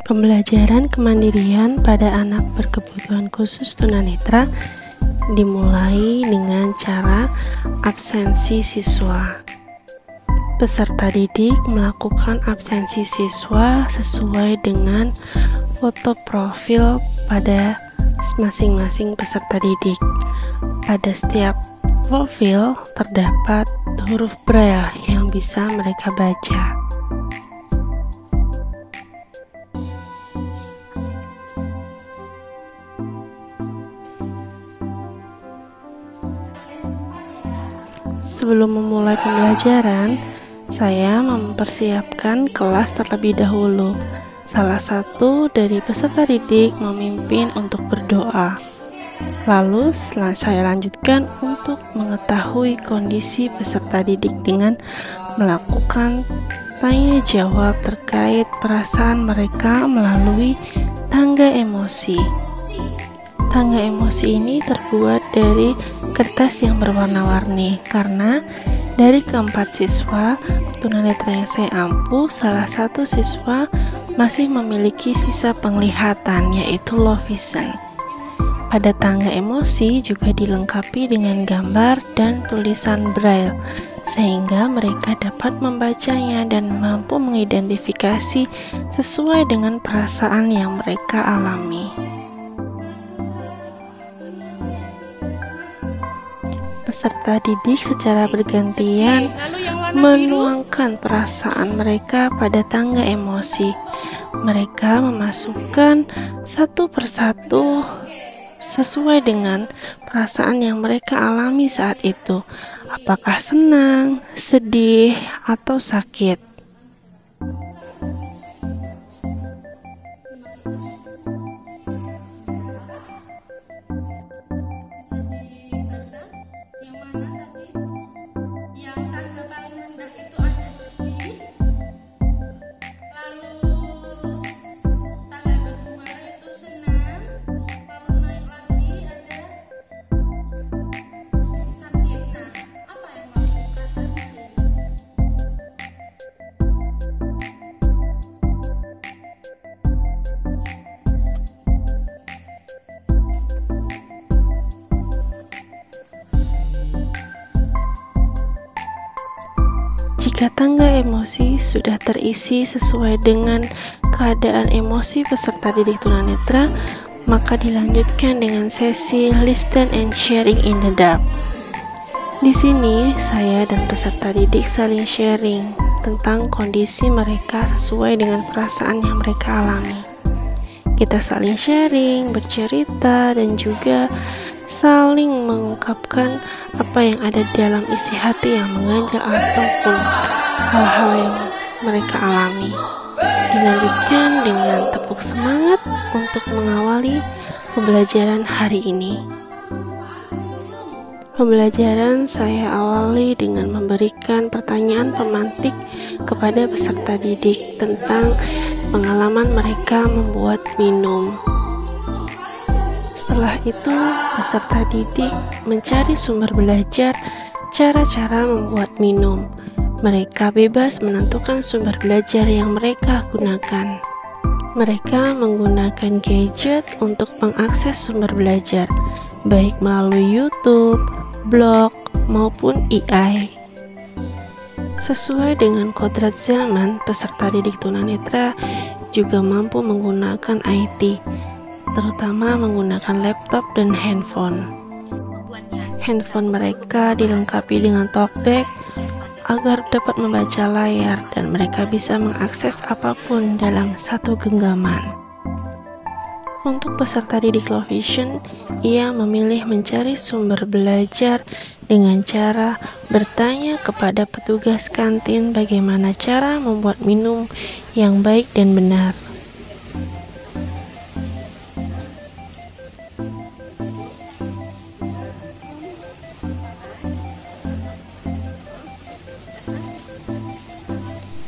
Pembelajaran kemandirian pada anak berkebutuhan khusus tunanetra dimulai dengan cara absensi siswa. Peserta didik melakukan absensi siswa sesuai dengan foto profil pada masing-masing peserta didik. Pada setiap profil terdapat huruf Braille yang bisa mereka baca. Sebelum memulai pembelajaran, saya mempersiapkan kelas terlebih dahulu. Salah satu dari peserta didik memimpin untuk berdoa. Lalu saya lanjutkan untuk mengetahui kondisi peserta didik dengan melakukan tanya jawab terkait perasaan mereka melalui tangga emosi. Tangga emosi ini terbuat dari kertas yang berwarna-warni karena dari keempat siswa tunanetra yang saya ampuh, salah satu siswa masih memiliki sisa penglihatan, yaitu low vision. Pada tangga emosi juga dilengkapi dengan gambar dan tulisan Braille, sehingga mereka dapat membacanya dan mampu mengidentifikasi sesuai dengan perasaan yang mereka alami. Peserta didik secara bergantian menuangkan perasaan mereka pada tangga emosi. Mereka memasukkan satu persatu sesuai dengan perasaan yang mereka alami saat itu. Apakah senang, sedih, atau sakit? Jika tangga emosi sudah terisi sesuai dengan keadaan emosi peserta didik tunanetra, maka dilanjutkan dengan sesi listen and sharing in the dark. Di sini saya dan peserta didik saling sharing tentang kondisi mereka sesuai dengan perasaan yang mereka alami. Kita saling sharing, bercerita, dan juga saling mengungkapkan apa yang ada dalam isi hati yang mengganjal ataupun hal-hal yang mereka alami. Dilanjutkan dengan tepuk semangat untuk mengawali pembelajaran hari ini. Pembelajaran saya awali dengan memberikan pertanyaan pemantik kepada peserta didik tentang pengalaman mereka membuat minum. Setelah itu, peserta didik mencari sumber belajar cara-cara membuat minum. Mereka bebas menentukan sumber belajar yang mereka gunakan. Mereka menggunakan gadget untuk mengakses sumber belajar, baik melalui YouTube, blog, maupun AI. Sesuai dengan kodrat zaman, peserta didik tunanetra juga mampu menggunakan IT, terutama menggunakan laptop dan handphone. Handphone mereka dilengkapi dengan talkback agar dapat membaca layar dan mereka bisa mengakses apapun dalam satu genggaman. Untuk peserta didik low vision, ia memilih mencari sumber belajar dengan cara bertanya kepada petugas kantin bagaimana cara membuat minum yang baik dan benar.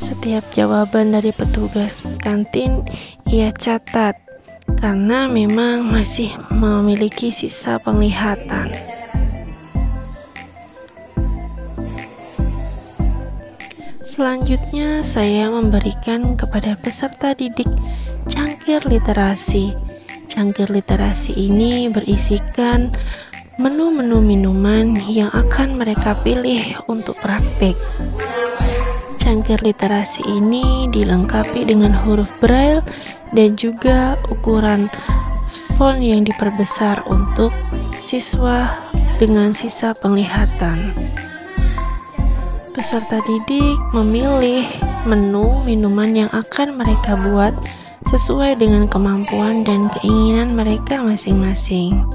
Setiap jawaban dari petugas kantin ia catat karena memang masih memiliki sisa penglihatan. Selanjutnya, saya memberikan kepada peserta didik cangkir literasi. Cangkir literasi ini berisikan menu-menu minuman yang akan mereka pilih untuk praktik. Cangkir literasi ini dilengkapi dengan huruf braille dan juga ukuran font yang diperbesar untuk siswa dengan sisa penglihatan. Peserta didik memilih menu minuman yang akan mereka buat sesuai dengan kemampuan dan keinginan mereka masing-masing.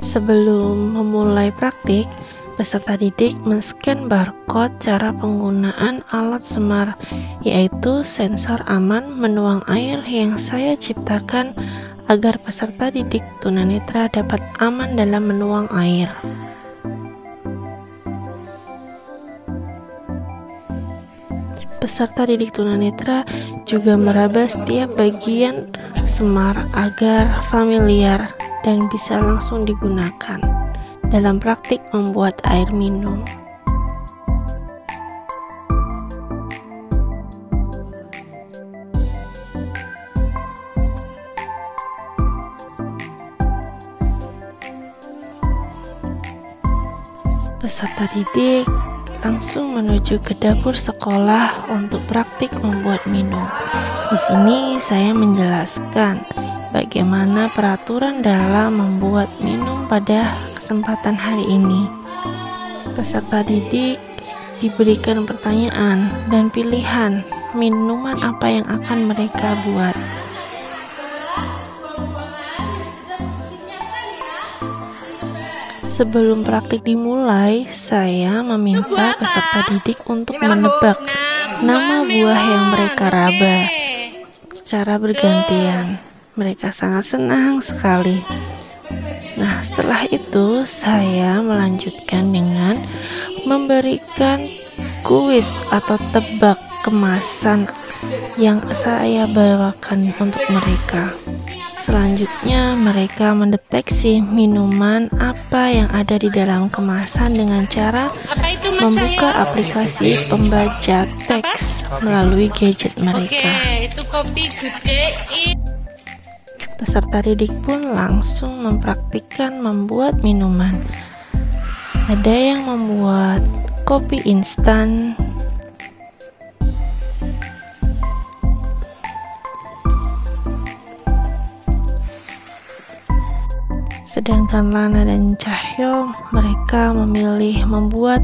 Sebelum memulai praktik, peserta didik men-scan barcode cara penggunaan alat semar, yaitu sensor aman menuang air yang saya ciptakan agar peserta didik tunanetra dapat aman dalam menuang air. Peserta didik tunanetra juga meraba setiap bagian semar agar familiar dan bisa langsung digunakan dalam praktik membuat air minum. Peserta didik langsung menuju ke dapur sekolah untuk praktik membuat minum. Di sini saya menjelaskan bagaimana peraturan dalam membuat minum pada kesempatan hari ini. Peserta didik diberikan pertanyaan dan pilihan minuman apa yang akan mereka buat. Sebelum praktik dimulai, saya meminta peserta didik untuk menebak nama buah yang mereka raba secara bergantian. Mereka sangat senang sekali. Nah, setelah itu saya melanjutkan dengan memberikan kuis atau tebak kemasan yang saya bawakan untuk mereka. Selanjutnya, mereka mendeteksi minuman apa yang ada di dalam kemasan dengan cara membuka aplikasi pembaca teks melalui gadget mereka. Peserta didik pun langsung mempraktikkan membuat minuman. Ada yang membuat kopi instan, sedangkan Lana dan Cahyo mereka memilih membuat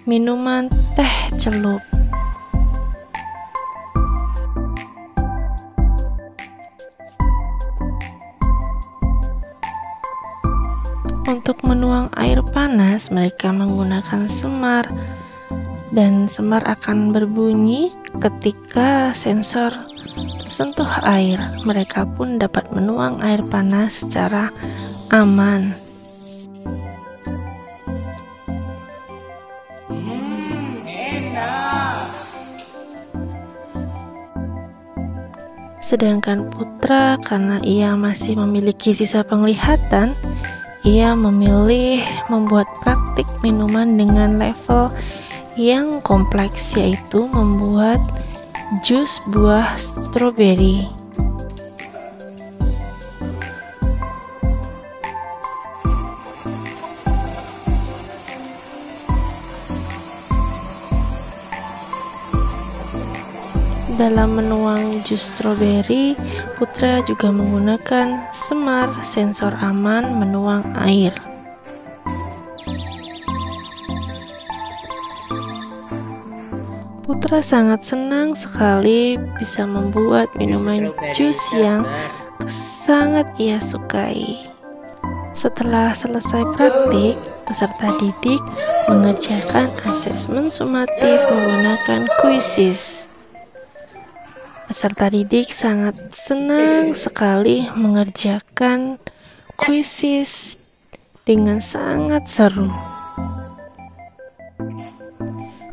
minuman teh celup. Untuk menuang air panas, mereka menggunakan semar, dan semar akan berbunyi ketika sensor tersentuh air. Mereka pun dapat menuang air panas secara aman. Sedangkan Putra, karena ia masih memiliki sisa penglihatan, ia memilih membuat praktik minuman dengan level yang kompleks, yaitu membuat jus buah stroberi. Dalam menuang jus stroberi, Putra juga menggunakan semar sensor aman menuang air. Putra sangat senang sekali bisa membuat minuman jus yang sangat ia sukai. Setelah selesai praktik, peserta didik mengerjakan asesmen sumatif menggunakan kuisis. Peserta didik sangat senang sekali mengerjakan kuisis dengan sangat seru.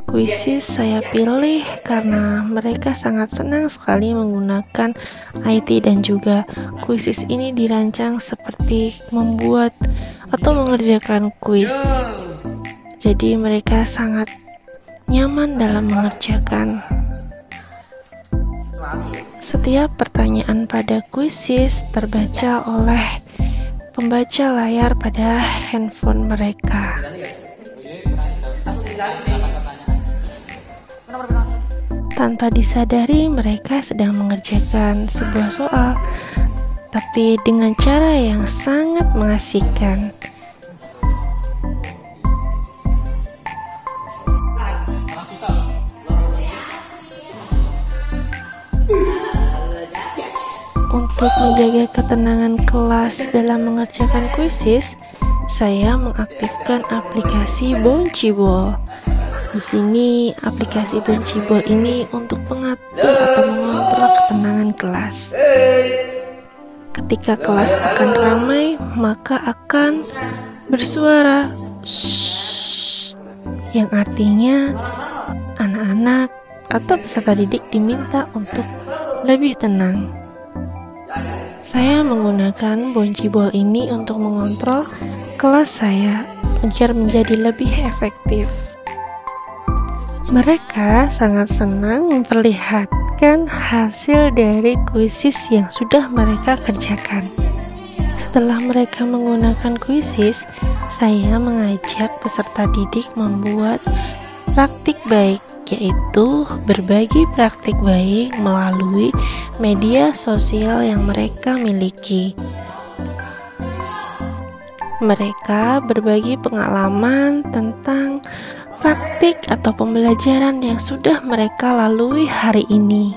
Kuisis saya pilih karena mereka sangat senang sekali menggunakan IT, dan juga kuisis ini dirancang seperti membuat atau mengerjakan kuis. Jadi mereka sangat nyaman dalam mengerjakan. Setiap pertanyaan pada kuisis terbaca oleh pembaca layar pada handphone mereka. Tanpa disadari mereka sedang mengerjakan sebuah soal, tapi dengan cara yang sangat mengasihkan. Untuk menjaga ketenangan kelas dalam mengerjakan kuisis, saya mengaktifkan aplikasi Boncibol. Di sini, aplikasi Boncibol ini untuk mengatur atau mengontrol ketenangan kelas. Ketika kelas akan ramai, maka akan bersuara shh, yang artinya anak-anak atau peserta didik diminta untuk lebih tenang. Saya menggunakan Boncibol ini untuk mengontrol kelas saya agar menjadi lebih efektif. Mereka sangat senang memperlihatkan hasil dari kuisis yang sudah mereka kerjakan. Setelah mereka menggunakan kuisis, saya mengajak peserta didik membuat praktik baik, yaitu berbagi praktik baik melalui media sosial yang mereka miliki. Mereka berbagi pengalaman tentang praktik atau pembelajaran yang sudah mereka lalui hari ini.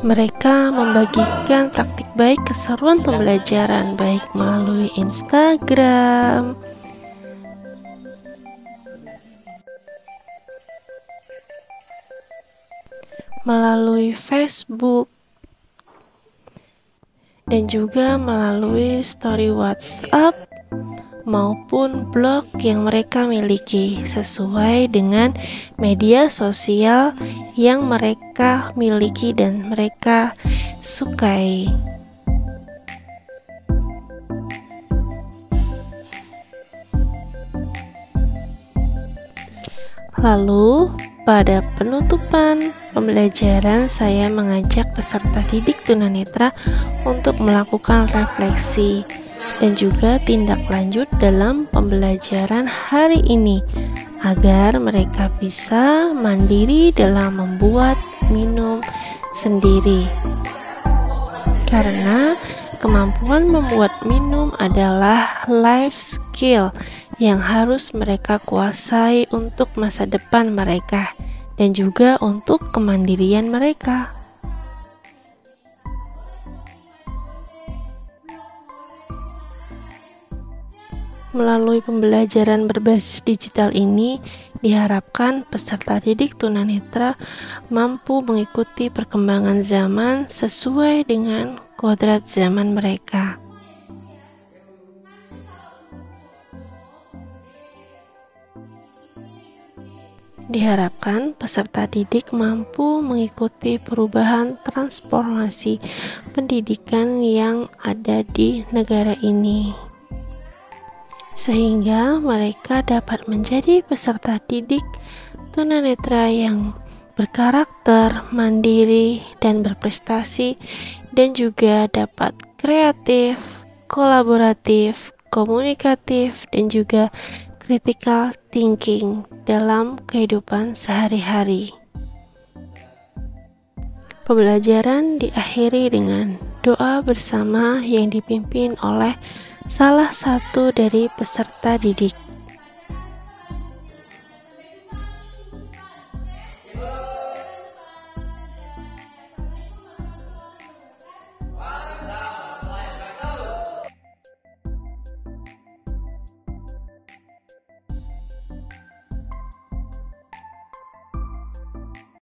Mereka membagikan praktik baik keseruan pembelajaran baik melalui Instagram, melalui Facebook, dan juga melalui story WhatsApp maupun blog yang mereka miliki sesuai dengan media sosial yang mereka miliki dan mereka sukai. Lalu, pada penutupan pembelajaran, saya mengajak peserta didik tunanetra untuk melakukan refleksi dan juga tindak lanjut dalam pembelajaran hari ini agar mereka bisa mandiri dalam membuat minum sendiri. Karena kemampuan membuat minum adalah life skill yang harus mereka kuasai untuk masa depan mereka dan juga untuk kemandirian mereka. Melalui pembelajaran berbasis digital ini, diharapkan peserta didik tunanetra mampu mengikuti perkembangan zaman sesuai dengan kodrat zaman mereka. Diharapkan peserta didik mampu mengikuti perubahan transformasi pendidikan yang ada di negara ini, sehingga mereka dapat menjadi peserta didik tunanetra yang berkarakter, mandiri, dan berprestasi, dan juga dapat kreatif, kolaboratif, komunikatif, dan juga critical thinking dalam kehidupan sehari-hari. Pembelajaran diakhiri dengan doa bersama yang dipimpin oleh salah satu dari peserta didik.